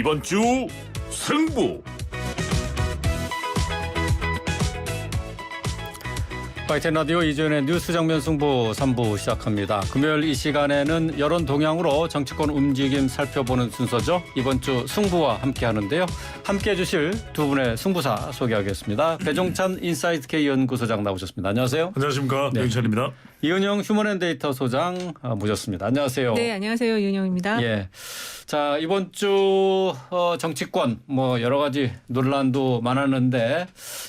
이번 주 승부. YTN 라디오 이주연의 뉴스 장면 승부 3부 시작합니다. 금요일 이 시간에는 여론 동향으로 정치권 움직임 살펴보는 순서죠. 이번 주 승부와 함께 하는데요. 함께 해주실 두 분의 승부사 소개하겠습니다. 배종찬 인사이트 K 연구소장 나오셨습니다. 안녕하세요. 안녕하십니까. 네. 배종찬입니다. 이은영 휴먼앤데이터 소장 모셨습니다. 안녕하세요. 네, 안녕하세요. 윤영입니다. 예. 자, 이번 주 정치권 여러 가지 논란도 많았는데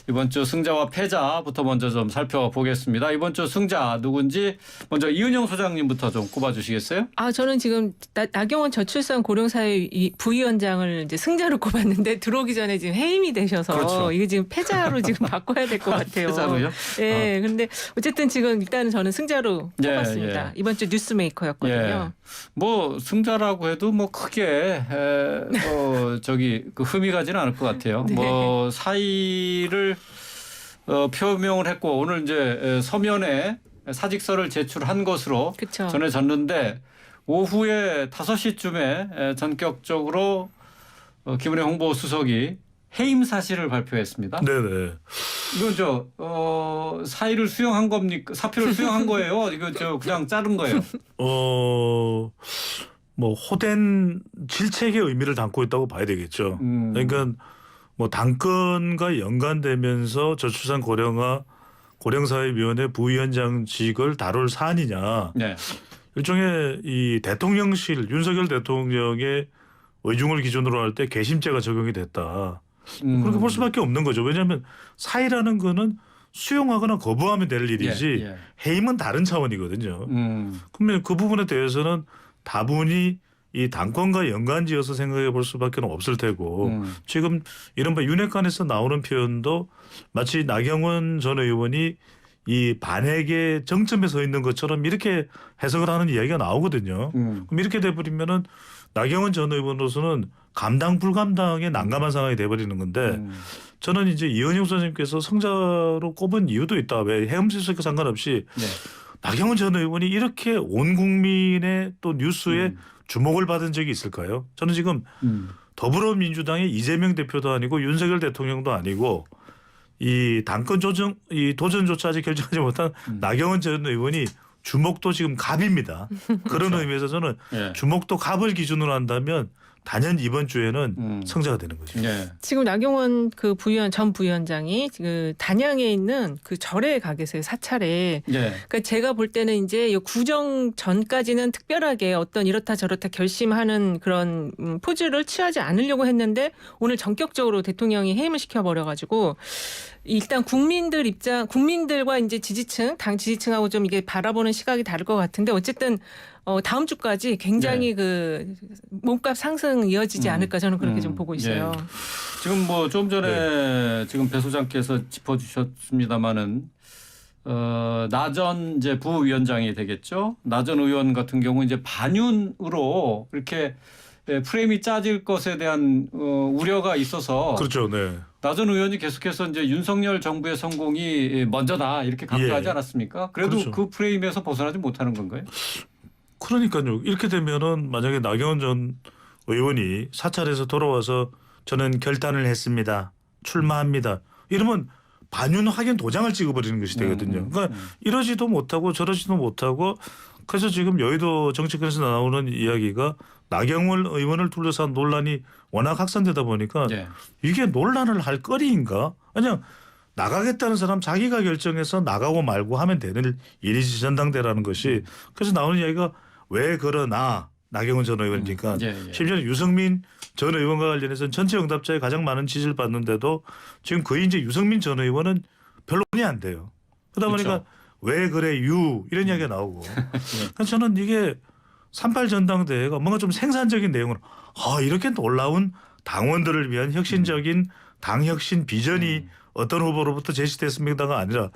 이번 주 승자와 패자부터 먼저 좀 살펴보겠습니다. 이번 주 승자 누군지 먼저 이은영 소장님부터 좀 꼽아주시겠어요? 저는 지금 나경원 저출산 고령사회 부위원장을 이제 승자로 꼽았는데 들어오기 전에 지금 해임이 되셔서 그렇죠. 이게 지금 패자로 지금 바꿔야 될 것 같아요. 패자로요? 네, 근데 어쨌든 지금 일단은 저는 승자로 예, 꼽았습니다. 예. 이번 주 뉴스메이커였거든요. 승자라고 해도 크게 그 흠이 가지는 않을 것 같아요. 네. 사의를 표명을 했고 오늘 이제 서면에 사직서를 제출한 것으로 그쵸. 전해졌는데 오후에 5시쯤에 전격적으로 김은혜 홍보수석이 해임 사실을 발표했습니다. 네네. 이건 사의를 수용한 겁니까? 사표를 수용한 거예요? 이거 그냥 자른 거예요? 호된 질책의 의미를 담고 있다고 봐야 되겠죠. 그러니까 당권과 연관되면서 저출산 고령사회위원회 부위원장직을 다룰 사안이냐. 네. 일종의 이 대통령실 윤석열 대통령의 의중을 기준으로 할 때 개심죄가 적용이 됐다. 그렇게 볼 수밖에 없는 거죠. 왜냐하면 사의라는 거는 수용하거나 거부하면 될 일이지 예. 해임은 다른 차원이거든요. 그러면 그 부분에 대해서는 다분히 이 당권과 연관지어서 생각해 볼 수밖에 없을 테고 지금 이른바 윤핵관에서 나오는 표현도 마치 나경원 전 의원이 이 반핵의 정점에 서 있는 것처럼 이렇게 해석을 하는 이야기가 나오거든요. 그럼 이렇게 돼버리면은 나경원 전 의원으로서는 감당 불감당의 난감한 상황이 돼버리는 건데 저는 이제 이은영 선생님께서 성자로 꼽은 이유도 있다. 왜 해임 수석과 상관없이 네. 나경원 전 의원이 이렇게 온 국민의 또 뉴스에 주목을 받은 적이 있을까요? 저는 지금 더불어민주당의 이재명 대표도 아니고 윤석열 대통령도 아니고 이 당권 조정 이 도전조차 아직 결정하지 못한 나경원 전 의원이 주목도 지금 갑입니다. 그런 의미에서 저는 예. 주목도 갑을 기준으로 한다면 단연 이번 주에는 성자가 되는 거죠. 예. 지금 나경원 전 부위원장이 그 단양에 있는 그 절에 가 계세요. 사찰에. 예. 그러니까 제가 볼 때는 이제 구정 전까지는 특별하게 어떤 이렇다 저렇다 결심하는 그런 포즈를 취하지 않으려고 했는데 오늘 전격적으로 대통령이 해임을 시켜버려가지고 일단 국민들과 이제 지지층, 당 지지층하고 좀 이게 바라보는 시각이 다를 것 같은데 어쨌든 다음 주까지 굉장히 그 몸값 상승 이어지지 않을까 저는 그렇게 좀 보고 있어요. 예. 지금 좀 전에 지금 배 소장께서 짚어주셨습니다마는 나전 이제 부위원장이 되겠죠. 나전 의원 같은 경우 이제 반윤으로 이렇게 프레임이 짜질 것에 대한 우려가 있어서 그렇죠. 네. 나전 의원이 계속해서 이제 윤석열 정부의 성공이 먼저다 이렇게 강조하지 예. 않았습니까? 그래도 그렇죠. 그 프레임에서 벗어나지 못하는 건가요? 그러니까요. 이렇게 되면은 만약에 나경원 전 의원이 사찰에서 돌아와서 저는 결단을 했습니다. 출마합니다. 이러면 반윤 확인 도장을 찍어버리는 것이 되거든요. 그러니까 이러지도 못하고 저러지도 못하고 그래서 지금 여의도 정치권에서 나오는 이야기가 나경원 의원을 둘러싼 논란이 워낙 확산되다 보니까 예. 이게 논란을 할 거리인가? 그냥 나가겠다는 사람 자기가 결정해서 나가고 말고 하면 되는 일이지 전당대라는 것이 그래서 나오는 이야기가 왜 그러나 나경원 전 의원이니까 심지어 유승민 전 의원과 관련해서는 전체 응답자에 가장 많은 지지를 받는데도 지금 거의 이제 유승민 전 의원은 별로는 안 돼요. 그러다 보니까 그렇죠. 왜 그래 유 이런 이야기가 나오고 그래서 저는 이게 38 전당대회가 뭔가 좀 생산적인 내용으로 이렇게 놀라운 당원들을 위한 혁신적인 당 혁신 비전이 어떤 후보로부터 제시됐습니다가 아니라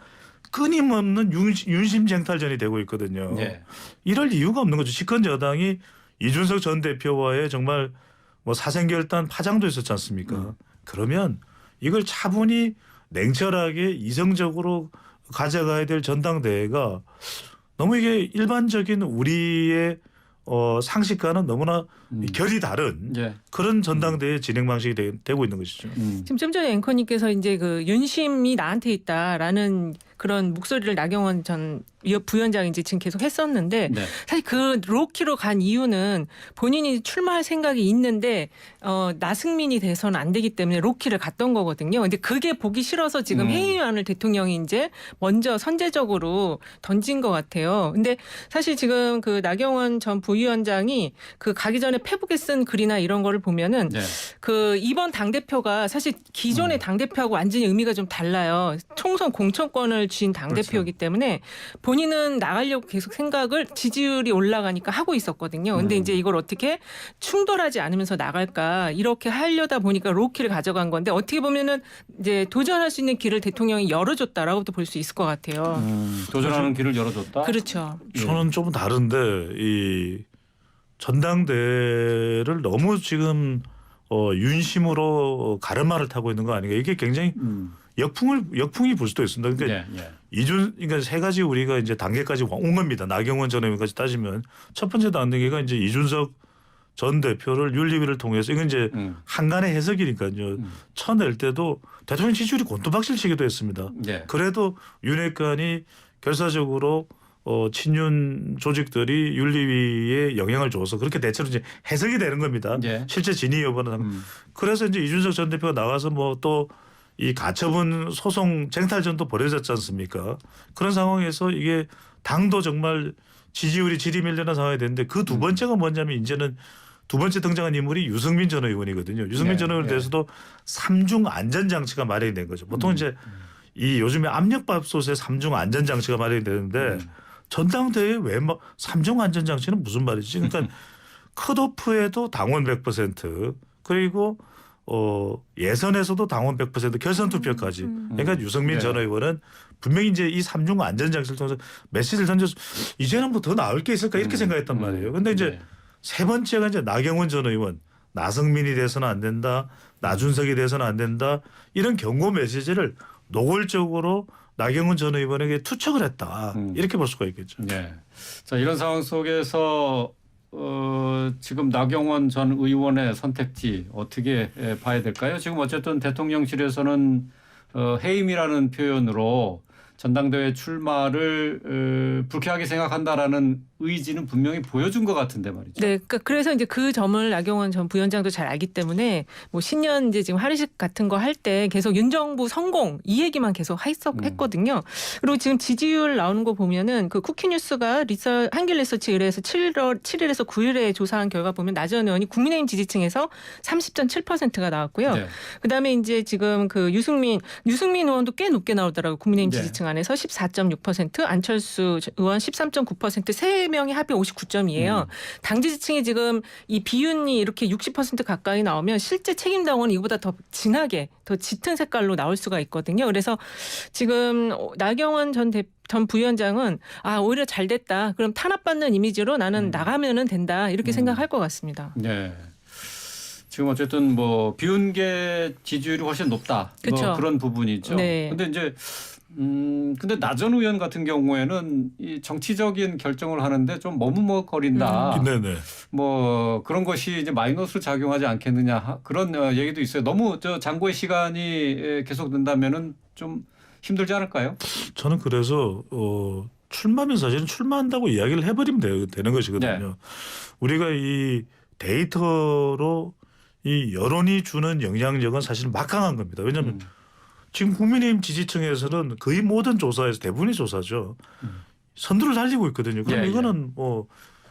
끊임없는 윤심쟁탈전이 되고 있거든요. 예. 이럴 이유가 없는 거죠. 집권 여당이 이준석 전 대표와의 정말 사생결단 파장도 있었지 않습니까? 그러면 이걸 차분히 냉철하게 이성적으로 가져가야 될 전당대회가 너무 이게 일반적인 우리의 상식과는 너무나 결이 다른 예. 그런 전당대회 진행 방식이 되고 있는 것이죠. 지금 좀 전에 앵커님께서 이제 그 윤심이 나한테 있다라는 그런 목소리를 나경원 전 부위원장이 이제 지금 계속 했었는데 네. 사실 그 로키로 간 이유는 본인이 출마할 생각이 있는데 나승민이 돼서는 안 되기 때문에 로키를 갔던 거거든요. 근데 그게 보기 싫어서 지금 해임안을 대통령이 이제 먼저 선제적으로 던진 것 같아요. 근데 사실 지금 그 나경원 전 부위원장이 그 가기 전에 페북에 쓴 글이나 이런 거를 보면은 네. 그 이번 당대표가 사실 기존의 당대표하고 완전히 의미가 좀 달라요. 총선 공천권을 쥔 당대표이기 때문에 본인은 나가려고 계속 생각을 지지율이 올라가니까 하고 있었거든요. 근데 이제 이걸 어떻게 충돌하지 않으면서 나갈까 이렇게 하려다 보니까 로키를 가져간 건데 어떻게 보면은 이제 도전할 수 있는 길을 대통령이 열어줬다라고도 볼 수 있을 것 같아요. 도전하는 길을 열어줬다. 그렇죠. 저는 좀 다른데 이 전당대회를 너무 지금 윤심으로 가르마를 타고 있는 거 아닌가? 이게 굉장히 역풍이 불 수도 있습니다. 그러니까 그러니까 세 가지 우리가 이제 단계까지 온 겁니다. 나경원 전 의원까지 따지면 첫 번째 단계가 이제 이준석 전 대표를 윤리위를 통해서 이건 이제 한간의 해석이니까요. 쳐낼 때도 대통령 지지율이 곤두박질치기도 했습니다. 예. 그래도 윤핵관이 결사적으로 친윤 조직들이 윤리위에 영향을 줘서 그렇게 대체로 이제 해석이 되는 겁니다. 예. 실제 진위 여부는 그래서 이제 이준석 전 대표가 나가서 뭐 또 이 가처분 소송 쟁탈전도 벌어졌지 않습니까? 그런 상황에서 이게 당도 정말 지지율이 지리밀려난 상황이 됐는데 그 두 번째가 뭐냐면 이제는 두 번째 등장한 인물이 유승민 전 의원이거든요. 유승민 전 의원에 대해서도 삼중 안전장치가 마련이 된 거죠. 보통 이제 이 요즘에 압력밥솥에 삼중 안전장치가 마련이 되는데 전당대회에 왜 삼중 안전장치는 무슨 말이지? 그러니까 컷오프에도 당원 100% 그리고 예선에서도 당원 100% 결선 투표까지. 그러니까 유승민 전 의원은 분명히 이제 이 삼중 안전장치를 통해서 메시지를 던져서 이제는 뭐 더 나을 게 있을까 이렇게 생각했단 말이에요. 그런데 이제 세 번째가 이제 나경원 전 의원 나승민이 돼서는 안 된다. 나준석이 돼서는 안 된다. 이런 경고 메시지를 노골적으로 나경원 전 의원에게 투척을 했다. 이렇게 볼 수가 있겠죠. 네. 자, 이런 상황 속에서 지금 나경원 전 의원의 선택지 어떻게 봐야 될까요? 지금 어쨌든 대통령실에서는 해임이라는 표현으로 전당대회 출마를 불쾌하게 생각한다라는 의지는 분명히 보여준 것 같은데 말이죠. 네, 그러니까 그래서 이제 그 점을 나경원 전 부위원장도 잘 알기 때문에 뭐 신년 이제 지금 할의식 같은 거 할 때 계속 윤 정부 성공 이 얘기만 계속 했거든요. 그리고 지금 지지율 나오는 거 보면은 그 쿠키뉴스가 한길리서치 의뢰해서 7일에서 9일에 조사한 결과 보면 나전 의원이 국민의힘 지지층에서 30.7%가 나왔고요. 네. 그다음에 이제 지금 그 유승민 의원도 꽤 높게 나오더라고요. 국민의힘 네. 지지층 안에서 14.6%, 안철수 의원 13.9%, 세 명이 합이 59점이에요. 당 지지층이 지금 이 비윤이 이렇게 60% 가까이 나오면 실제 책임 당원은 이거보다 더 진하게 더 짙은 색깔로 나올 수가 있거든요. 그래서 지금 나경원 전 부위원장은 오히려 잘 됐다. 그럼 탄압받는 이미지로 나는 나가면은 된다. 이렇게 생각할 것 같습니다. 네. 지금 어쨌든 뭐 비운계 지지율이 훨씬 높다. 그쵸. 뭐 그런 부분이죠. 네. 근데 이제 근데 나전 의원 같은 경우에는 이 정치적인 결정을 하는데 좀 머뭇머뭇거린다. 네네. 뭐 그런 것이 이제 마이너스로 작용하지 않겠느냐 그런 얘기도 있어요. 너무 장고의 시간이 계속된다면은 좀 힘들지 않을까요? 저는 그래서 출마면 사실은 출마한다고 이야기를 해버리면 되는 것이거든요. 네. 우리가 이 데이터로 이 여론이 주는 영향력은 사실 막강한 겁니다. 왜냐하면 지금 국민의힘 지지층에서는 거의 모든 조사에서 대부분이 조사죠. 선두를 달리고 있거든요. 그럼 이거는 뭐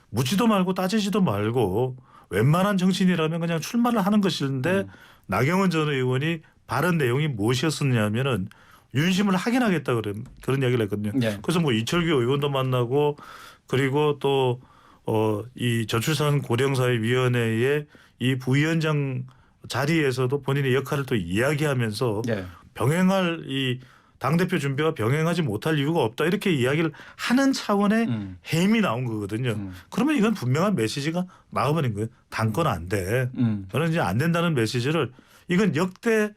묻지도 말고 따지지도 말고 웬만한 정치인이라면 그냥 출마를 하는 것인데 나경원 전 의원이 발언 내용이 무엇이었느냐면은 윤심을 확인하겠다 그런 이야기를 했거든요. 네. 그래서 뭐 이철규 의원도 만나고 그리고 또 이 저출산 고령사회위원회의 이 부위원장 자리에서도 본인의 역할을 또 이야기하면서 네. 병행할 이 당대표 준비와 병행하지 못할 이유가 없다 이렇게 이야기를 하는 차원의 해임이 나온 거거든요. 그러면 이건 분명한 메시지가 나와버린 거예요. 당권 안 돼. 저는 이제 안 된다는 메시지를 이건 역대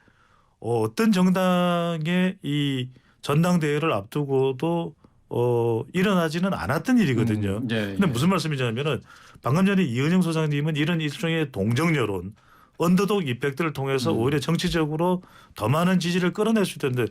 어떤 정당의 이 전당대회를 앞두고도 일어나지는 않았던 일이거든요. 근데 무슨 말씀이냐면은 방금 전에 이은영 소장님은 이런 일종의 동정 여론, 언더독 이펙트를 통해서 오히려 정치적으로 더 많은 지지를 끌어낼 수 있던데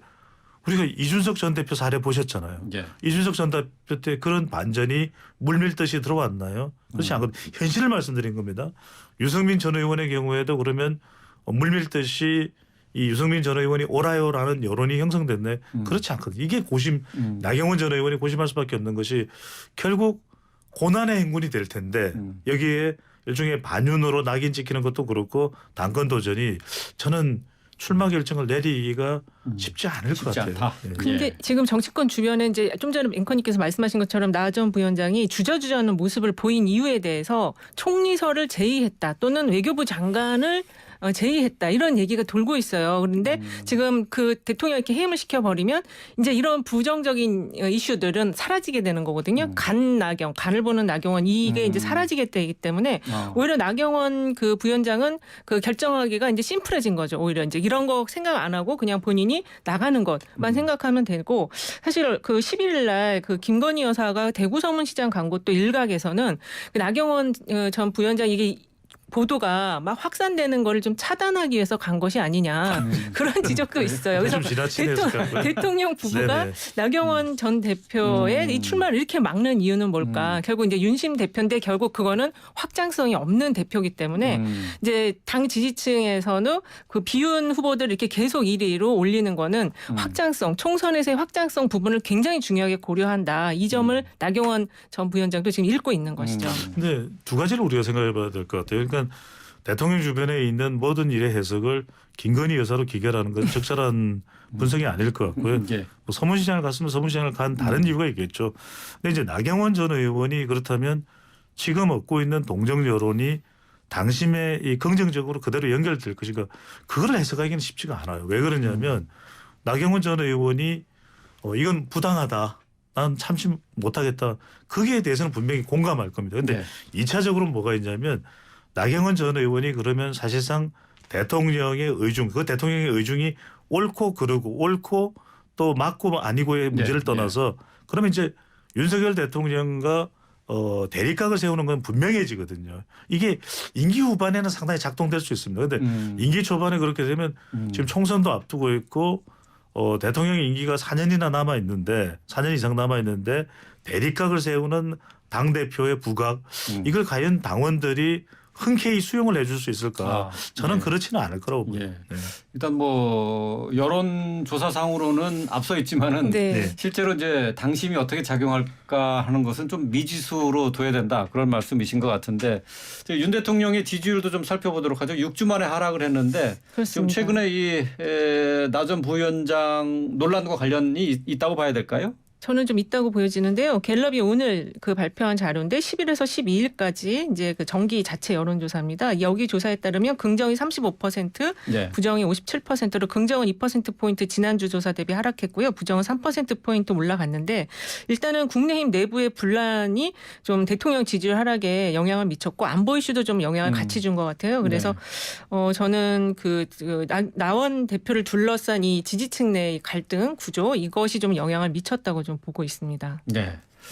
우리가 이준석 전 대표 사례 보셨잖아요. 이준석 전 대표 때 그런 반전이 물밀듯이 들어왔나요? 그렇지 않거든요. 현실을 말씀드린 겁니다. 유승민 전 의원의 경우에도 그러면 물밀듯이 이 유승민 전 의원이 옳아요라는 여론이 형성됐네. 그렇지 않거든요. 이게 고심, 나경원 전 의원이 고심할 수밖에 없는 것이 결국 고난의 행군이 될 텐데 여기에 일종의 반윤으로 낙인 찍히는 것도 그렇고 당권 도전이 저는 출마 결정을 내리기가 쉽지 않을 것 같아요. 근데 지금 정치권 주변에 이제 좀 전에 앵커님께서 말씀하신 것처럼 나 전 부위원장이 주저주저하는 모습을 보인 이유에 대해서 총리설을 제의했다 또는 외교부 장관을 제의했다 이런 얘기가 돌고 있어요. 그런데 지금 그 대통령이 이렇게 해임을 시켜버리면 이제 이런 부정적인 이슈들은 사라지게 되는 거거든요. 간을 보는 나경원 이게 이제 사라지게 되기 때문에 오히려 나경원 그 부위원장은 그 결정하기가 이제 심플해진 거죠. 오히려 이제 이런 거 생각 안 하고 그냥 본인이 나가는 것만 생각하면 되고 사실 그 11일 날 그 김건희 여사가 대구 서문시장 간 곳도 일각에서는 그 나경원 전 부위원장 이게 보도가 막 확산되는 거를 좀 차단하기 위해서 간 것이 아니냐 그런 지적도 있어요. 그래서 대통령 부부가 나경원 전 대표의 이 출마를 이렇게 막는 이유는 뭘까? 결국 이제 윤심 대표인데 결국 그거는 확장성이 없는 대표이기 때문에 이제 당 지지층에서는 그 비윤 후보들 이렇게 계속 1위로 올리는 거는 확장성, 총선에서의 확장성 부분을 굉장히 중요하게 고려한다. 이 점을 나경원 전 부위원장도 지금 읽고 있는 것이죠. 근데 두 가지를 우리가 생각해 봐야 될 것 같아요. 그러니까 대통령 주변에 있는 모든 일의 해석을 김건희 여사로 기결하는 건 적절한 분석이 아닐 것 같고요. 뭐 서문시장을 갔으면 서문시장을 간 다른 이유가 있겠죠. 근데 이제 나경원 전 의원이 그렇다면 지금 얻고 있는 동정 여론이 당심에 이 긍정적으로 그대로 연결될 것인가 그걸 해석하기는 쉽지가 않아요. 왜 그러냐면 나경원 전 의원이 이건 부당하다. 난 참지 못하겠다. 거기에 대해서는 분명히 공감할 겁니다. 그런데 2차적으로 뭐가 있냐면 나경원 전 의원이 그러면 사실상 대통령의 의중, 그 대통령의 의중이 옳고 그르고 옳고 또 맞고 아니고의 문제를 떠나서 그러면 이제 윤석열 대통령과 대립각을 세우는 건 분명해지거든요. 이게 임기 후반에는 상당히 작동될 수 있습니다. 그런데 임기 초반에 그렇게 되면 지금 총선도 앞두고 있고 대통령의 임기가 4년이나 남아 있는데 4년 이상 남아 있는데 대립각을 세우는 당 대표의 부각 이걸 과연 당원들이 흔쾌히 수용을 해줄 수 있을까? 저는 그렇지는 않을 거라고 봅니다. 일단 뭐 여론조사상으로는 앞서 있지만은 실제로 이제 당심이 어떻게 작용할까 하는 것은 좀 미지수로 둬야 된다 그런 말씀이신 것 같은데 윤 대통령의 지지율도 좀 살펴보도록 하죠. 6주 만에 하락을 했는데 지금 최근에 이 나 전 부위원장 논란과 관련이 있다고 봐야 될까요? 저는 좀 있다고 보여지는데요. 갤럽이 오늘 그 발표한 자료인데 10일에서 12일까지 이제 그 정기 자체 여론조사입니다. 여기 조사에 따르면 긍정이 35%, 부정이 57%로 긍정은 2%포인트 지난주 조사 대비 하락했고요. 부정은 3%포인트 올라갔는데 일단은 국민의힘 내부의 분란이 좀 대통령 지지율 하락에 영향을 미쳤고 안보 이슈도 좀 영향을 같이 준 것 같아요. 그래서 저는 그 나원 대표를 둘러싼 이 지지층 내의 갈등 구조 이것이 좀 영향을 미쳤다고 좀 보고 있습니다.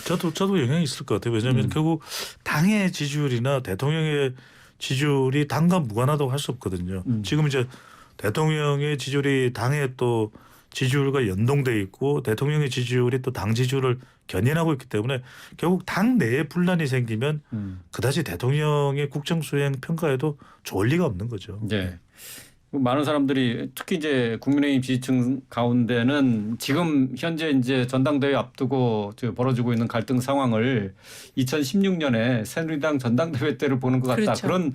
저도 영향이 있을 것 같아요. 왜냐하면 결국 당의 지지율이나 대통령의 지지율이 당과 무관하다고 할 수 없거든요. 지금 이제 대통령의 지지율이 당의 또 지지율과 연동돼 있고 대통령의 지지율이 또 당 지지율을 견인하고 있기 때문에 결국 당 내에 분란이 생기면 그다지 대통령의 국정 수행 평가에도 좋을 리가 없는 거죠. 많은 사람들이 특히 이제 국민의힘 지지층 가운데는 지금 현재 이제 전당대회 앞두고 벌어지고 있는 갈등 상황을 2016년에 새누리당 전당대회 때를 보는 것 같다. 그런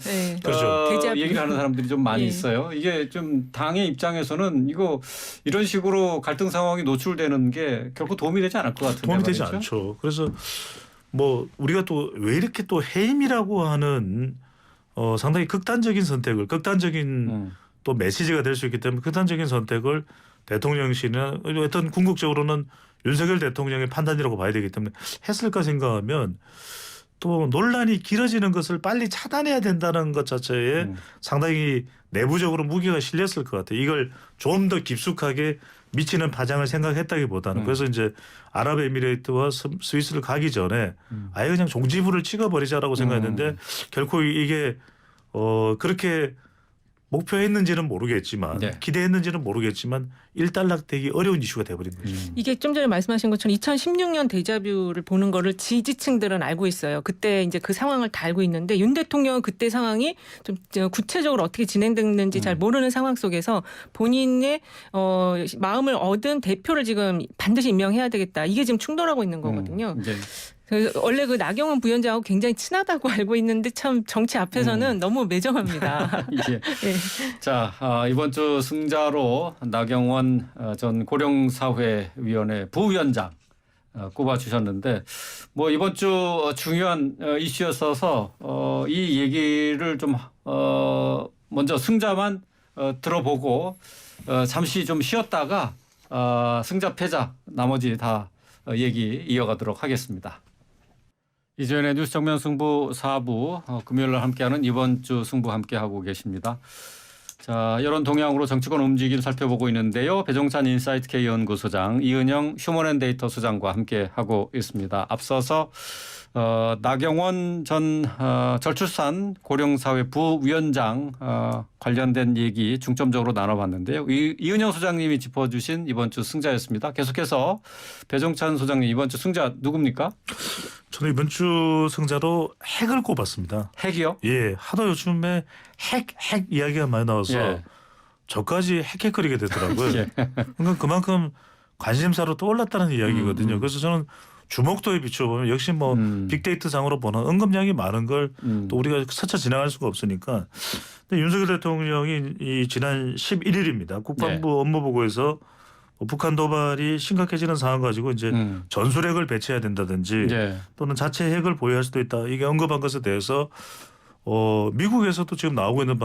얘기를 하는 사람들이 좀 많이 있어요. 이게 좀 당의 입장에서는 이런 식으로 갈등 상황이 노출되는 게 결코 도움이 되지 않을 것 같은데 도움이 되지 않죠. 그래서 뭐 우리가 또 왜 이렇게 또 해임이라고 하는 상당히 극단적인 선택을 극단적인 또 메시지가 될 수 있기 때문에 극단적인 선택을 대통령실이나 어떤 궁극적으로는 윤석열 대통령의 판단이라고 봐야 되기 때문에 했을까 생각하면 또 논란이 길어지는 것을 빨리 차단해야 된다는 것 자체에 상당히 내부적으로 무게가 실렸을 것 같아요. 이걸 좀 더 깊숙하게 미치는 파장을 생각했다기보다는 그래서 이제 아랍에미레이트와 스위스를 가기 전에 아예 그냥 종지부를 찍어버리자라고 생각했는데 결코 이게 그렇게 목표했는지는 모르겠지만 네. 기대했는지는 모르겠지만 일단락되기 어려운 이슈가 돼버린 거죠. 이게 좀 전에 말씀하신 것처럼 2016년 데자뷰를 보는 거를 지지층들은 알고 있어요. 그때 이제 그 상황을 다 알고 있는데 윤 대통령은 그때 상황이 좀 구체적으로 어떻게 진행됐는지 잘 모르는 상황 속에서 본인의 마음을 얻은 대표를 지금 반드시 임명해야 되겠다. 이게 지금 충돌하고 있는 거거든요. 네. 그래서 원래 그 나경원 부위원장하고 굉장히 친하다고 알고 있는데 참 정치 앞에서는 너무 매정합니다. 예. 네. 자, 이번 주 승자로 나경원 전 고령사회위원회 부위원장 꼽아주셨는데 뭐 이번 주 중요한 이슈였어서 이 얘기를 좀 먼저 승자만 들어보고 잠시 좀 쉬었다가 승자 패자 나머지 다 얘기 이어가도록 하겠습니다. 이전에 뉴스 정면 승부 4부 금요일 날 함께하는 이번 주 승부 함께하고 계십니다. 자, 여론 동향으로 정치권 움직임 살펴보고 있는데요. 배종찬 인사이트 K연구소장, 이은영 휴먼앤데이터 소장과 함께하고 있습니다. 앞서서 나경원 전 저출산 고령사회 부위원장 관련된 얘기 중점적으로 나눠봤는데요. 이은영 소장님이 짚어주신 이번 주 승자였습니다. 계속해서 배종찬 소장님 이번 주 승자 누굽니까? 저는 이번 주 승자로 핵을 꼽았습니다. 핵이요? 예, 하도 요즘에 핵 이야기가 많이 나와서 예. 저까지 핵거리게 되더라고요. 예. 그러니까 그만큼 관심사로 떠올랐다는 이야기거든요. 그래서 저는 주목도에 비춰보면 역시 뭐 빅데이터 상으로 보는 언급량이 많은 걸 또 우리가 스쳐 지나갈 수가 없으니까. 근데 윤석열 대통령이 이 지난 11일입니다. 국방부 업무보고에서 북한 도발이 심각해지는 상황 가지고 이제 전술핵을 배치해야 된다든지 또는 자체 핵을 보유할 수도 있다. 이게 언급한 것에 대해서 미국에서도 지금 나오고 있는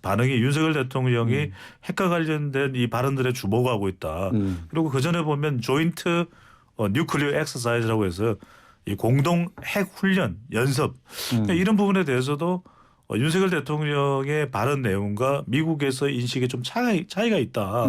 반응이 윤석열 대통령이 핵과 관련된 이 발언들에 주목하고 있다. 그리고 그 전에 보면 조인트 뉴클리어 엑서사이즈라고 해서 이 공동 핵 훈련 연습 그러니까 이런 부분에 대해서도 윤석열 대통령의 발언 내용과 미국에서 인식에 좀 차이가 있다.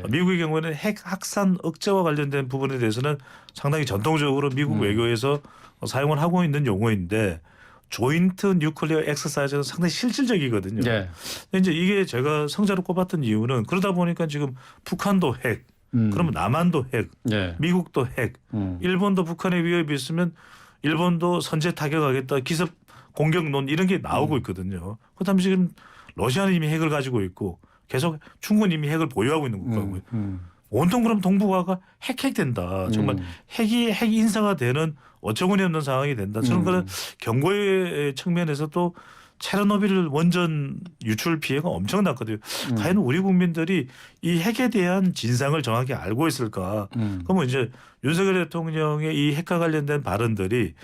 미국의 경우에는 핵 확산 억제와 관련된 부분에 대해서는 상당히 전통적으로 미국 외교에서 사용을 하고 있는 용어인데 조인트 뉴클리어 엑서사이즈는 상당히 실질적이거든요. 근데 이제 이게 제가 성자로 꼽았던 이유는 그러다 보니까 지금 북한도 핵, 그러면 남한도 핵, 미국도 핵, 일본도 북한의 위협이 있으면 일본도 선제 타격하겠다, 기습 공격론 이런 게 나오고 있거든요. 그다음에 지금 러시아는 이미 핵을 가지고 있고 계속 중국은 이미 핵을 보유하고 있는 국가고요. 온통 그럼 동북아가 핵된다. 정말 핵 인사가 되는 어처구니 없는 상황이 된다. 저는 그런 경고의 측면에서도 체르노빌 원전 유출 피해가 엄청났거든요. 과연 우리 국민들이 이 핵에 대한 진상을 정확히 알고 있을까? 그러면 이제 윤석열 대통령의 이 핵과 관련된 발언들이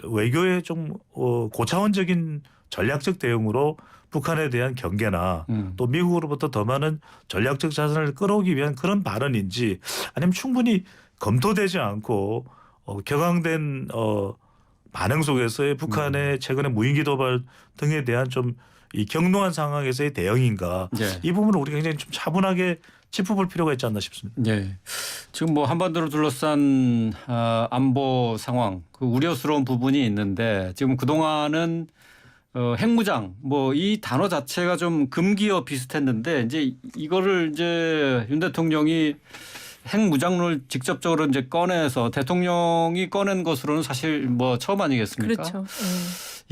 외교의 좀 고차원적인 전략적 대응으로 북한에 대한 경계나 또 미국으로부터 더 많은 전략적 자산을 끌어오기 위한 그런 발언인지 아니면 충분히 검토되지 않고 격앙된 반응 속에서의 북한의 최근의 무인기 도발 등에 대한 좀 이 격노한 상황에서의 대응인가 이 부분을 우리가 굉장히 좀 차분하게 짚어볼 필요가 있지 않나 싶습니다. 지금 뭐 한반도를 둘러싼 안보 상황 그 우려스러운 부분이 있는데 지금 그동안은 핵무장 뭐 이 단어 자체가 좀 금기어 비슷했는데 이제 이거를 이제 윤 대통령이 핵무장론을 직접적으로 이제 꺼내서 대통령이 꺼낸 것으로는 사실 뭐 처음 아니겠습니까? 그렇죠.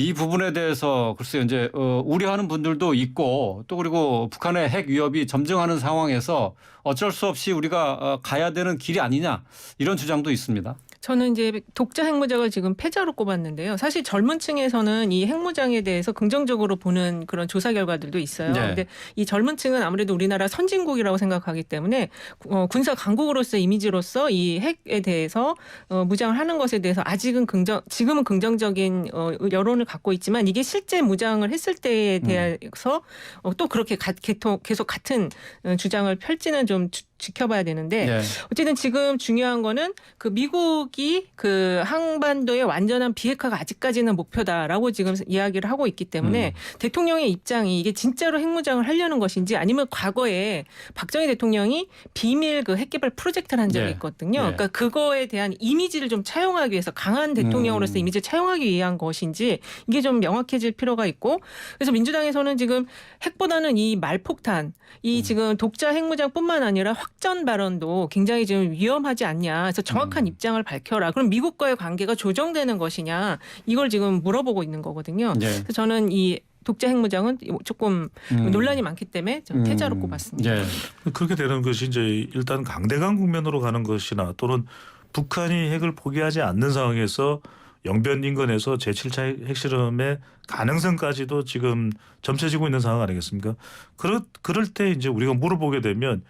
이 부분에 대해서 글쎄요 이제 우려하는 분들도 있고 또 그리고 북한의 핵 위협이 점증하는 상황에서 어쩔 수 없이 우리가 가야 되는 길이 아니냐 이런 주장도 있습니다. 저는 이제 독자 핵무장을 지금 패자로 꼽았는데요. 사실 젊은 층에서는 이 핵무장에 대해서 긍정적으로 보는 그런 조사 결과들도 있어요. 그런데 이 젊은 층은 아무래도 우리나라 선진국이라고 생각하기 때문에 군사 강국으로서의 이미지로서 이 핵에 대해서 무장을 하는 것에 대해서 아직은 지금은 긍정적인 여론을 갖고 있지만 이게 실제 무장을 했을 때에 대해서 또 그렇게 계속 같은 주장을 펼치는 좀 지켜봐야 되는데 네. 어쨌든 지금 중요한 거는 그 미국이 그 한반도의 완전한 비핵화가 아직까지는 목표다라고 지금 이야기를 하고 있기 때문에 대통령의 입장이 이게 진짜로 핵무장을 하려는 것인지 아니면 과거에 박정희 대통령이 비밀 그 핵개발 프로젝트를 한 적이 네. 있거든요. 네. 그러니까 그거에 대한 이미지를 좀 차용하기 위해서 강한 대통령으로서 이미지를 차용하기 위한 것인지 이게 좀 명확해질 필요가 있고 그래서 민주당에서는 지금 핵보다는 이 말폭탄 이 지금 독자 핵무장뿐만 아니라 확전 발언도 굉장히 지금 위험하지 않냐. 그래서 정확한 입장을 밝혀라. 그럼 미국과의 관계가 조정되는 것이냐. 이걸 지금 물어보고 있는 거거든요. 네. 그래서 저는 이 독자 핵무장은 조금 논란이 많기 때문에 좀 태자로 꼽았습니다. 네. 그렇게 되는 것이 이제 일단 강대강 국면으로 가는 것이나 또는 북한이 핵을 포기하지 않는 상황에서 영변 인근에서 제7차 핵실험의 가능성까지도 지금 점쳐지고 있는 상황 아니겠습니까? 그럴 때 이제 우리가 물어보게 되면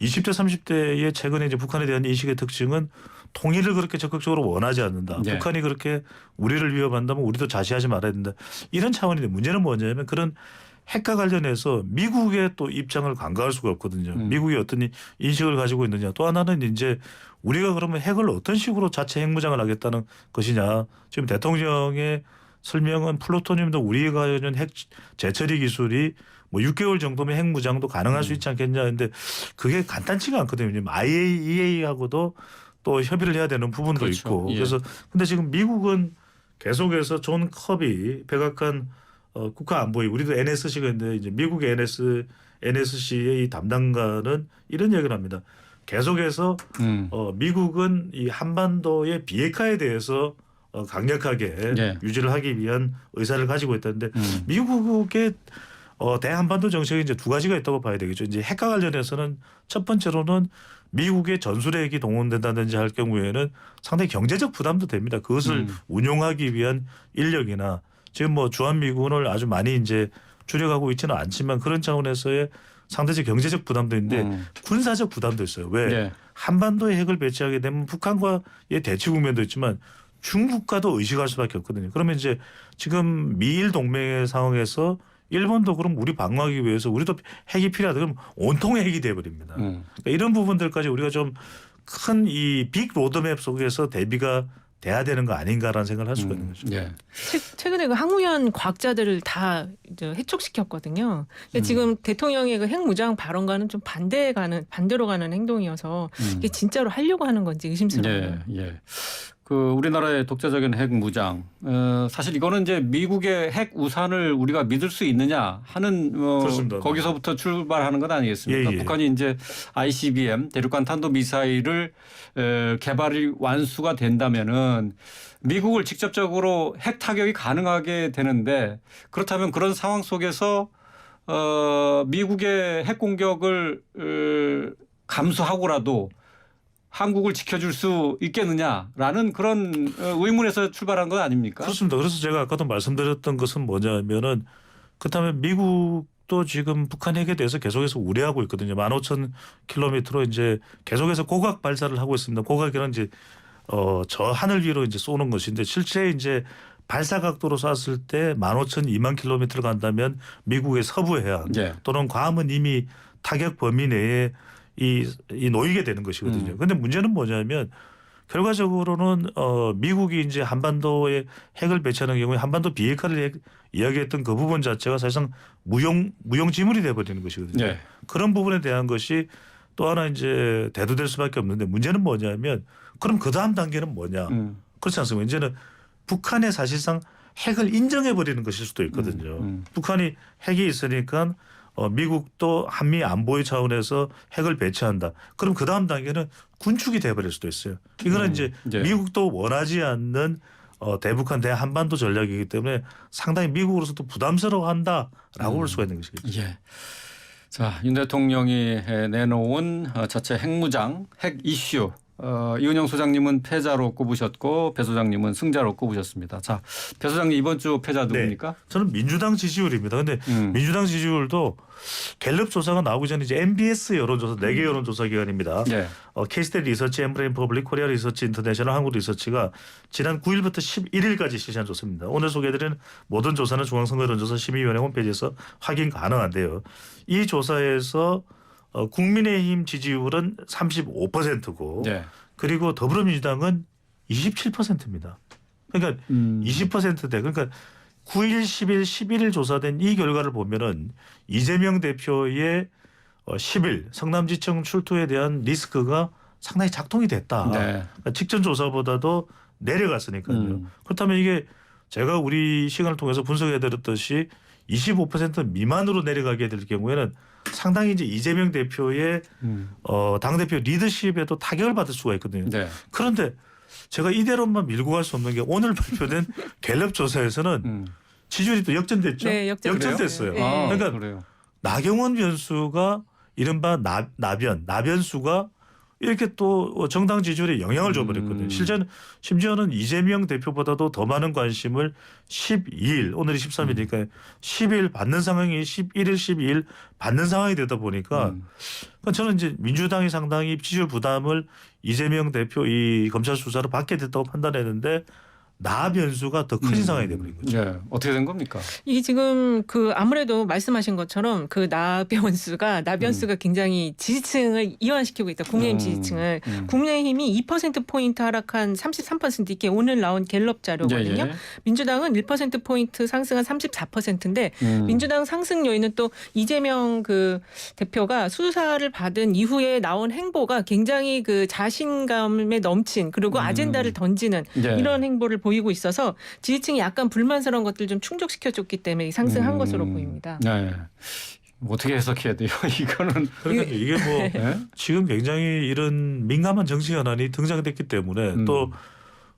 20대 30대의 최근에 이제 북한에 대한 인식의 특징은 통일을 그렇게 적극적으로 원하지 않는다. 네. 북한이 그렇게 우리를 위협한다면 우리도 자시하지 말아야 된다. 이런 차원인데 문제는 뭐냐면 그런 핵과 관련해서 미국의 또 입장을 간과할 수가 없거든요. 미국이 어떤 인식을 가지고 있느냐. 또 하나는 이제 우리가 그러면 핵을 어떤 식으로 자체 핵무장을 하겠다는 것이냐. 지금 대통령의 설명은 플루토늄도 우리가 가진 핵 재처리 기술이 뭐 6개월 정도면 핵무장도 가능할 수 있지 않겠냐. 근데 그게 간단치가 않거든요. IAEA하고도 또 협의를 해야 되는 부분도 그렇죠. 있고. 예. 그래서 근데 지금 미국은 계속해서 존 커비 백악관 국가안보위 우리도 NSC가 있는데 이제 미국의 NSC의 이 담당관은 이런 얘기를 합니다. 계속해서 미국은 이 한반도의 비핵화에 대해서 강력하게 네. 유지를 하기 위한 의사를 가지고 있다는데 미국의 대한반도 정책이 이제 두 가지가 있다고 봐야 되겠죠. 이제 핵과 관련해서는 첫 번째로는 미국의 전술핵이 동원된다든지 할 경우에는 상당히 경제적 부담도 됩니다. 그것을 운용하기 위한 인력이나 지금 뭐 주한미군을 아주 많이 이제 줄여가고 있지는 않지만 그런 차원에서의 상대적 경제적 부담도 있는데 군사적 부담도 있어요. 왜? 네. 한반도에 핵을 배치하게 되면 북한과의 대치 국면도 있지만 중국과도 의식할 수밖에 없거든요. 그러면 이제 지금 미일 동맹의 상황에서 일본도 그럼 우리 방어하기 위해서 우리도 핵이 필요하다 그러면 온통 핵이 돼버립니다. 그러니까 이런 부분들까지 우리가 좀 큰 이 빅 로드맵 속에서 대비가 돼야 되는 거 아닌가라는 생각을 할 수가 있는 거죠. 네. 최근에 그 항우연 과학자들을 다 이제 해촉시켰거든요. 근데 지금 대통령의 그 핵무장 발언과는 좀 반대로 가는 행동이어서 이게 진짜로 하려고 하는 건지 의심스러워요. 예, 예. 그 우리나라의 독자적인 핵 무장, 사실 이거는 이제 미국의 핵 우산을 우리가 믿을 수 있느냐 하는 그렇습니다. 거기서부터 출발하는 것 아니겠습니까? 예, 예. 북한이 이제 ICBM 대륙간 탄도 미사일을 개발이 완수가 된다면은 미국을 직접적으로 핵 타격이 가능하게 되는데 그렇다면 그런 상황 속에서 미국의 핵 공격을 감수하고라도 한국을 지켜줄 수 있겠느냐라는 그런 의문에서 출발한 건 아닙니까? 그렇습니다. 그래서 제가 아까도 말씀드렸던 것은 뭐냐면은 그렇다면 미국도 지금 북한 핵에 대해서 계속해서 우려하고 있거든요. 15,000km로 이제 계속해서 고각 발사를 하고 있습니다. 고각이란 이제 저 하늘 위로 이제 쏘는 것인데 실제 이제 발사 각도로 쐈을 때 15,000, 20,000km를 간다면 미국의 서부 해안 네. 또는 괌은 이미 타격 범위 내에 이 놓이게 되는 것이거든요. 그런데 문제는 뭐냐면 결과적으로는 미국이 이제 한반도에 핵을 배치하는 경우에 한반도 비핵화를 이야기했던 그 부분 자체가 사실상 무용지물이 돼버리는 것이거든요. 네. 그런 부분에 대한 것이 또 하나 이제 대두될 수밖에 없는데 문제는 뭐냐면 그럼 그 다음 단계는 뭐냐? 그렇지 않습니까? 이제는 북한의 사실상 핵을 인정해 버리는 것일 수도 있거든요. 북한이 핵이 있으니까 미국도 한미 안보의 차원에서 핵을 배치한다. 그럼 그 다음 단계는 군축이 돼버릴 수도 있어요. 이거는 이제 네. 미국도 원하지 않는 대북한 대한반도 전략이기 때문에 상당히 미국으로서도 부담스러워한다라고 볼 수가 있는 것이겠죠. 예. 자, 윤 대통령이 내놓은 자체 핵무장, 핵 이슈. 이은영 소장님은 패자로 꼽으셨고 배 소장님은 승자로 꼽으셨습니다. 자, 배 소장님 이번 주 패자 누굽니까? 저는 민주당 지지율입니다. 근데 민주당 지지율도 갤럽 조사가 나오기 전에 이제 MBS 여론조사 4개 여론조사 기관입니다. 네. K-스테이트 리서치, 엠브레인 퍼블릭, 코리아 리서치 인터내셔널, 한국 리서치가 지난 9일부터 11일까지 실시한 조사입니다. 오늘 소개해드리는 모든 조사는 중앙선거 여론조사 심의위원회 홈페이지에서 확인 가능한데요. 이 조사에서 국민의힘 지지율은 35%고 네. 그리고 더불어민주당은 27%입니다. 그러니까 20%대. 그러니까 9일, 10일, 11일 조사된 이 결과를 보면은 이재명 대표의 10일 성남지청 출두에 대한 리스크가 상당히 작동이 됐다. 네. 그러니까 직전 조사보다도 내려갔으니까요. 그렇다면 이게 제가 우리 시간을 통해서 분석해드렸듯이 25% 미만으로 내려가게 될 경우에는 상당히 이제 이재명 대표의 당대표 리더십에도 타격을 받을 수가 있거든요. 네. 그런데 제가 이대로만 밀고 갈 수 없는 게 오늘 발표된 갤럽 조사에서는 지지율이 또 역전됐죠. 네, 역전됐어요. 네. 아, 그러니까 그래요. 나경원 변수가 이른바 나변수가 이렇게 또 정당 지지율에 영향을 줘버렸거든요. 심지어는 이재명 대표보다도 더 많은 관심을 12일 오늘이 13일이니까 10일 받는 상황이 11일 12일 받는 상황이 되다 보니까 그러니까 저는 이제 민주당이 상당히 지지율 부담을 이재명 대표 이 검찰 수사로 받게 됐다고 판단했는데 나 변수가 더 큰 상황이 돼버린 거죠. 네. 어떻게 된 겁니까? 이게 지금 그 아무래도 말씀하신 것처럼 그 나변수가 굉장히 지지층을 이완시키고 있다. 국민의힘 지지층을. 국민의힘이 2%포인트 하락한 33% 이게 오늘 나온 갤럽 자료거든요. 예, 예. 민주당은 1%포인트 상승한 34%인데 민주당 상승 요인은 또 이재명 그 대표가 수사를 받은 이후에 나온 행보가 굉장히 그 자신감에 넘친 그리고 아젠다를 던지는 네. 이런 행보를 보이고 있어서 지지층이 약간 불만스러운 것들 좀 충족시켜줬기 때문에 상승한 것으로 보입니다. 네. 어떻게 해석해야 돼요? 이거는 그러니까 이게 뭐 네? 지금 굉장히 이런 민감한 정치 현안이 등장됐기 때문에 또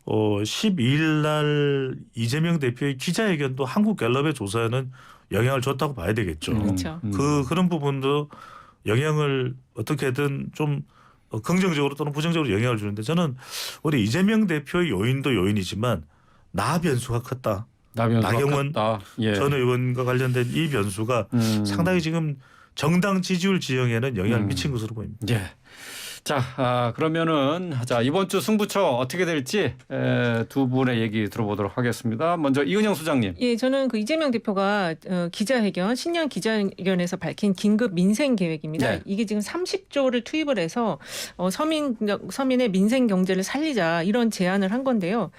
12일 날 이재명 대표의 기자회견도 한국갤럽의 조사에는 영향을 줬다고 봐야 되겠죠. 그렇죠. 그런 부분도 영향을 어떻게든 좀 긍정적으로 또는 부정적으로 영향을 주는데 저는 우리 이재명 대표의 요인도 요인이지만 나 변수가 컸다. 나경원 예. 전 의원과 관련된 이 변수가 상당히 지금 정당 지지율 지형에는 영향을 미친 것으로 보입니다. 예. 자, 그러면은 이번 주 승부처 어떻게 될지 두 분의 얘기 들어보도록 하겠습니다. 먼저 이은영 소장님. 예, 저는 그 이재명 대표가 기자회견 신년 기자회견에서 밝힌 긴급 민생 계획입니다. 네. 이게 지금 30조를 투입을 해서 서민의 민생 경제를 살리자 이런 제안을 한 건데요.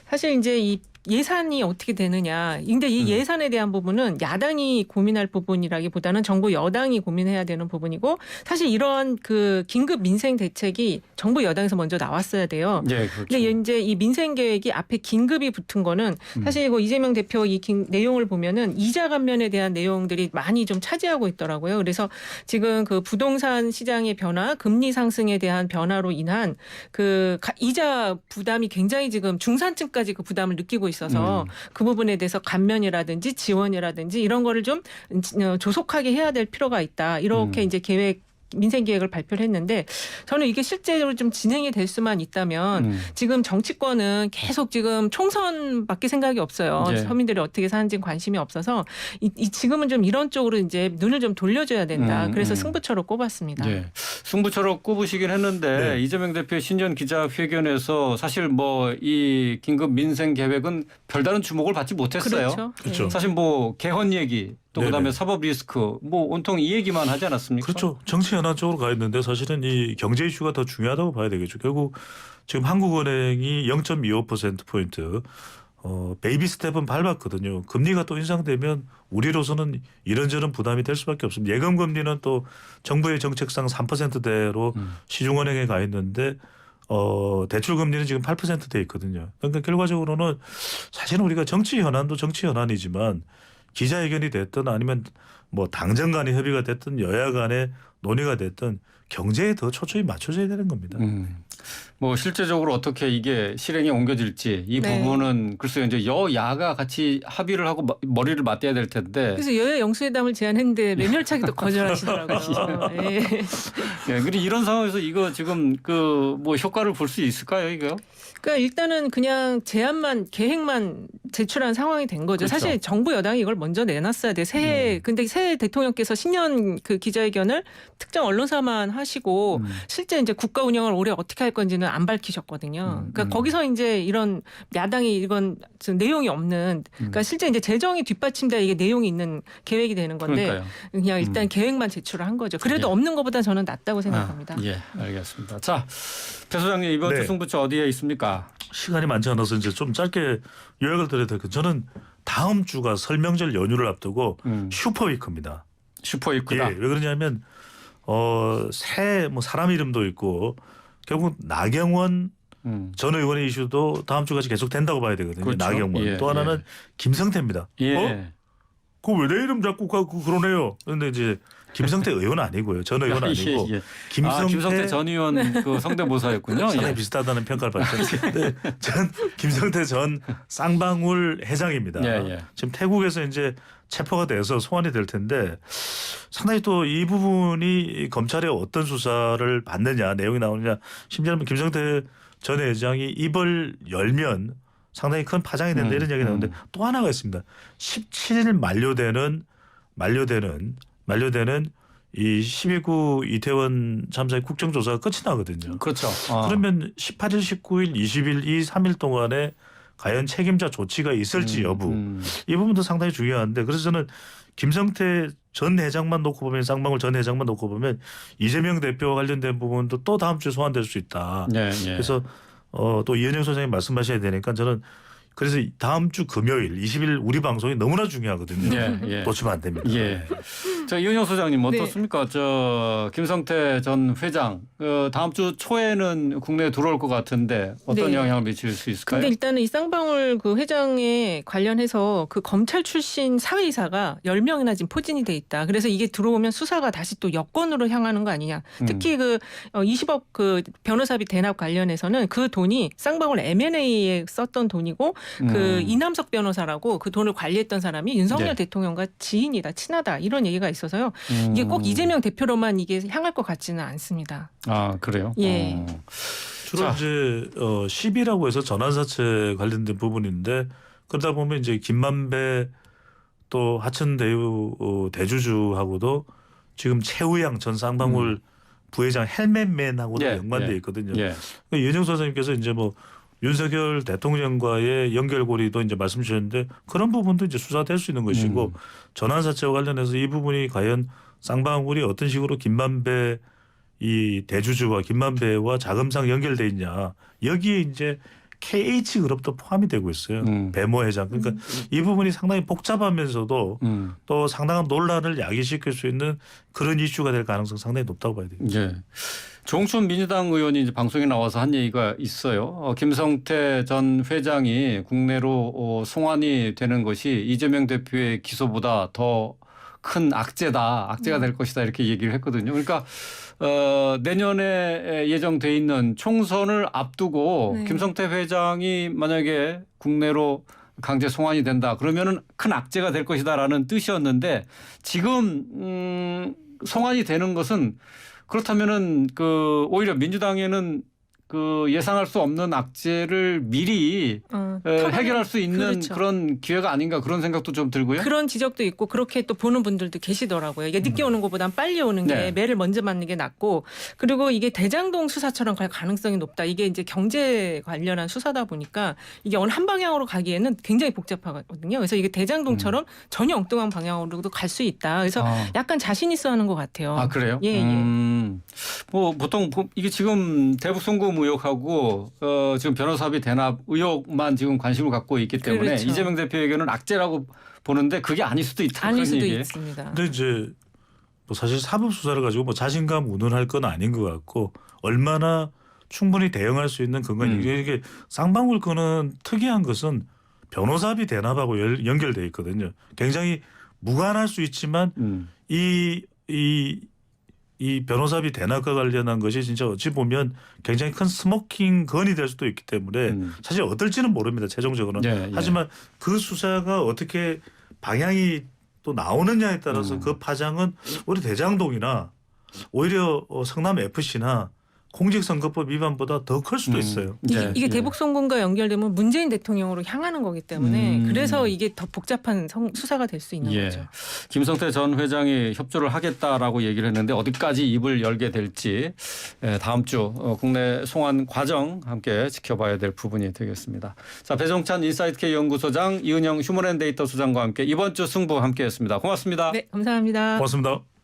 사실 이제 이 예산이 어떻게 되느냐. 근데 이 예산에 대한 부분은 야당이 고민할 부분이라기보다는 정부 여당이 고민해야 되는 부분이고 사실 이러한 그 긴급 민생 대책이 정부 여당에서 먼저 나왔어야 돼요. 예, 그렇죠. 근데 이제 이 민생 계획이 앞에 긴급이 붙은 거는 사실 이거 이재명 대표 이 내용을 보면은 이자 감면에 대한 내용들이 많이 좀 차지하고 있더라고요. 그래서 지금 그 부동산 시장의 변화, 금리 상승에 대한 변화로 인한 그 이자 부담이 굉장히 지금 중산층까지 그 부담을 느끼고 있어서 그 부분에 대해서 감면이라든지 지원이라든지 이런 거를 좀 조속하게 해야 될 필요가 있다. 이렇게 이제 민생 계획을 발표를 했는데 저는 이게 실제로 좀 진행이 될 수만 있다면 지금 정치권은 계속 지금 총선밖에 생각이 없어요. 예. 서민들이 어떻게 사는지 관심이 없어서 지금은 좀 이런 쪽으로 이제 눈을 좀 돌려줘야 된다. 그래서 승부처로 꼽았습니다. 예. 승부처로 꼽으시긴 했는데 네. 이재명 대표의 신년 기자회견에서 사실 뭐 이 긴급 민생 계획은 별다른 주목을 받지 못했어요. 그렇죠. 그렇죠. 네. 사실 뭐 개헌 얘기 또 네네. 그다음에 사법 리스크 뭐 온통 이 얘기만 하지 않았습니까? 그렇죠. 정치 현안 쪽으로 가 있는데 사실은 이 경제 이슈가 더 중요하다고 봐야 되겠죠. 결국 지금 한국은행이 0.25%포인트 베이비 스텝은 밟았거든요. 금리가 또 인상되면 우리로서는 이런저런 부담이 될 수밖에 없습니다. 예금 금리는 또 정부의 정책상 3%대로 시중은행에 가 있는데 대출 금리는 지금 8%돼 있거든요. 그러니까 결과적으로는 사실은 우리가 정치 현안도 정치 현안이지만 기자회견이 됐든 아니면 뭐 당정 간의 협의가 됐든 여야 간의 논의가 됐든 경제에 더 초점이 맞춰져야 되는 겁니다. 뭐 실제적으로 어떻게 이게 실행에 옮겨질지 이 네. 부분은 글쎄요 이제 여야가 같이 합의를 하고 머리를 맞대야 될 텐데. 그래서 여야 영수회담을 제안했는데 매몰차게도 거절하시더라고요. 예. 예, 그리고 이런 상황에서 이거 지금 그 뭐 효과를 볼 수 있을까요, 이거? 그러니까 일단은 그냥 계획만 제출한 상황이 된 거죠. 그렇죠. 사실 정부 여당이 이걸 먼저 내놨어야 돼. 근데 새 대통령께서 신년 그 기자회견을 특정 언론사만 하시고 실제 이제 국가 운영을 올해 어떻게 할 건지는 안 밝히셨거든요. 그러니까 거기서 이제 이런 야당이 이건 내용이 없는, 그러니까 실제 이제 재정이 뒷받침돼 이게 내용이 있는 계획이 되는 건데 그러니까요. 그냥 일단 계획만 제출을 한 거죠. 그래도 예. 없는 것보다 저는 낫다고 생각합니다. 예, 알겠습니다. 자, 배 소장님 이번 네. 주 승부처 어디에 있습니까? 시간이 많지 않아서 이제 좀 짧게 요약을 드려야 될 것. 저는 다음 주가 설명절 연휴를 앞두고 슈퍼위크입니다. 슈퍼위크다. 예, 왜 그러냐면 새 뭐 사람 이름도 있고 결국 나경원 전 의원의 이슈도 다음 주까지 계속 된다고 봐야 되거든요. 그렇죠. 나경원. 예, 또 하나는 김성태입니다. 예. 그 왜 내 이름 자꾸 가고 그러네요. 그런데 이제 김성태 의원 아니고요. 전 의원 아니고 예. 김성태 전 의원 그 성대모사였군요. 상당히 예. 비슷하다는 평가를 받죠. 네, 전 김성태 전 쌍방울 회장입니다. 예. 지금 태국에서 이제 체포가 돼서 소환이 될 텐데 상당히 또 이 부분이 검찰의 어떤 수사를 받느냐 내용이 나오느냐 심지어는 김성태 전 회장이 입을 열면 상당히 큰 파장이 된다 이런 얘기 나오는데 또 하나가 있습니다. 17일 만료되는 이 12구 이태원 참사의 국정조사가 끝이 나거든요. 그렇죠. 그러면 18일, 19일, 20일 이 3일 동안에 과연 책임자 조치가 있을지 여부 이 부분도 상당히 중요한데 그래서 저는 김성태 전 회장만 놓고 보면 쌍방울 전 회장만 놓고 보면 이재명 대표와 관련된 부분도 또 다음 주에 소환될 수 있다. 예. 그래서 또 이현영 소장님 말씀하셔야 되니까 저는 그래서 다음 주 금요일 20일 우리 방송이 너무나 중요하거든요. 예. 놓치면 안 됩니다. 예. 자, 이은영 소장님 네. 어떻습니까? 저 김성태 전 회장 다음 주 초에는 국내에 들어올 것 같은데 어떤 네. 영향을 미칠 수 있을까요? 근데 일단은 이 쌍방울 그 회장에 관련해서 그 검찰 출신 사회이사가 10명이나 지금 포진이 돼 있다. 그래서 이게 들어오면 수사가 다시 또 여권으로 향하는 거 아니냐. 특히 그 20억 그 변호사비 대납 관련해서는 그 돈이 쌍방울 M&A에 썼던 돈이고 그 이남석 변호사라고 그 돈을 관리했던 사람이 윤석열 네. 대통령과 지인이다, 친하다 이런 얘기가 있어서요. 이게 꼭 이재명 대표로만 이게 향할 것 같지는 않습니다. 아, 그래요? 예. 주로 자. 이제 시비라고 해서 전환사채 관련된 부분인데 그러다 보면 이제 김만배 또 하천대유 대주주하고도 지금 최우양 전 쌍방울 부회장 헬멧맨하고도 예, 연관돼 예. 있거든요. 예. 그러니까 이현정 선생님께서 이제 뭐 윤석열 대통령과의 연결고리도 이제 말씀 주셨는데 그런 부분도 이제 수사될 수 있는 것이고 전환사채와 관련해서 이 부분이 과연 쌍방울이 어떤 식으로 김만배 이 대주주와 김만배와 자금상 연결돼 있냐 여기에 이제 KH그룹도 포함이 되고 있어요. 배모 회장. 그러니까 이 부분이 상당히 복잡하면서도 또 상당한 논란을 야기시킬 수 있는 그런 이슈가 될 가능성이 상당히 높다고 봐야 됩니다. 예. 조홍춘 민주당 의원이 이제 방송에 나와서 한 얘기가 있어요. 김성태 전 회장이 국내로 송환이 되는 것이 이재명 대표의 기소보다 더 큰 악재가 될 것이다 이렇게 얘기를 했거든요. 그러니까 내년에 예정돼 있는 총선을 앞두고 네. 김성태 회장이 만약에 국내로 강제 송환이 된다 그러면은 큰 악재가 될 것이다라는 뜻이었는데 지금 송환이 되는 것은 그렇다면은 그 오히려 민주당에는 그 예상할 수 없는 악재를 미리 해결할 수 있는 그렇죠. 그런 기회가 아닌가 그런 생각도 좀 들고요. 그런 지적도 있고 그렇게 또 보는 분들도 계시더라고요. 이게 늦게 오는 것보단 빨리 오는 게 네. 매를 먼저 맞는 게 낫고 그리고 이게 대장동 수사처럼 갈 가능성이 높다. 이게 이제 경제 관련한 수사다 보니까 이게 어느 한 방향으로 가기에는 굉장히 복잡하거든요. 그래서 이게 대장동처럼 전혀 엉뚱한 방향으로도 갈 수 있다. 그래서 약간 자신 있어 하는 것 같아요. 아, 그래요? 예. 뭐 보통 이게 지금 대북 송금 의혹하고 지금 변호사비 대납 의혹만 지금 관심을 갖고 있기 때문에 그렇죠. 이재명 대표에게는 악재라고 보는데 그게 아닐 수도 있다. 아닐 그런 수도 얘기예요. 있습니다. 근데 이제 뭐 사실 사법 수사를 가지고 뭐 자신감 운운할 건 아닌 것 같고 얼마나 충분히 대응할 수 있는 근거니 이게 쌍방울 건은 특이한 것은 변호사비 대납하고 연결돼 있거든요. 굉장히 무관할 수 있지만 이 변호사비 대납과 관련한 것이 진짜 어찌 보면 굉장히 큰 스모킹 건이 될 수도 있기 때문에 사실 어떨지는 모릅니다. 최종적으로는. 예. 하지만 그 수사가 어떻게 방향이 또 나오느냐에 따라서 그 파장은 우리 대장동이나 오히려 성남 FC나 공직선거법 위반보다 더 클 수도 있어요. 이게 대북 송금과 연결되면 문재인 대통령으로 향하는 거기 때문에 그래서 이게 더 복잡한 수사가 될 수 있는 거죠. 김성태 전 회장이 협조를 하겠다라고 얘기를 했는데 어디까지 입을 열게 될지 다음 주 국내 송환 과정 함께 지켜봐야 될 부분이 되겠습니다. 자, 배종찬 인사이트K 연구소장, 이은영 휴먼앤데이터 소장과 함께 이번 주 승부 함께했습니다. 고맙습니다. 네, 감사합니다. 고맙습니다.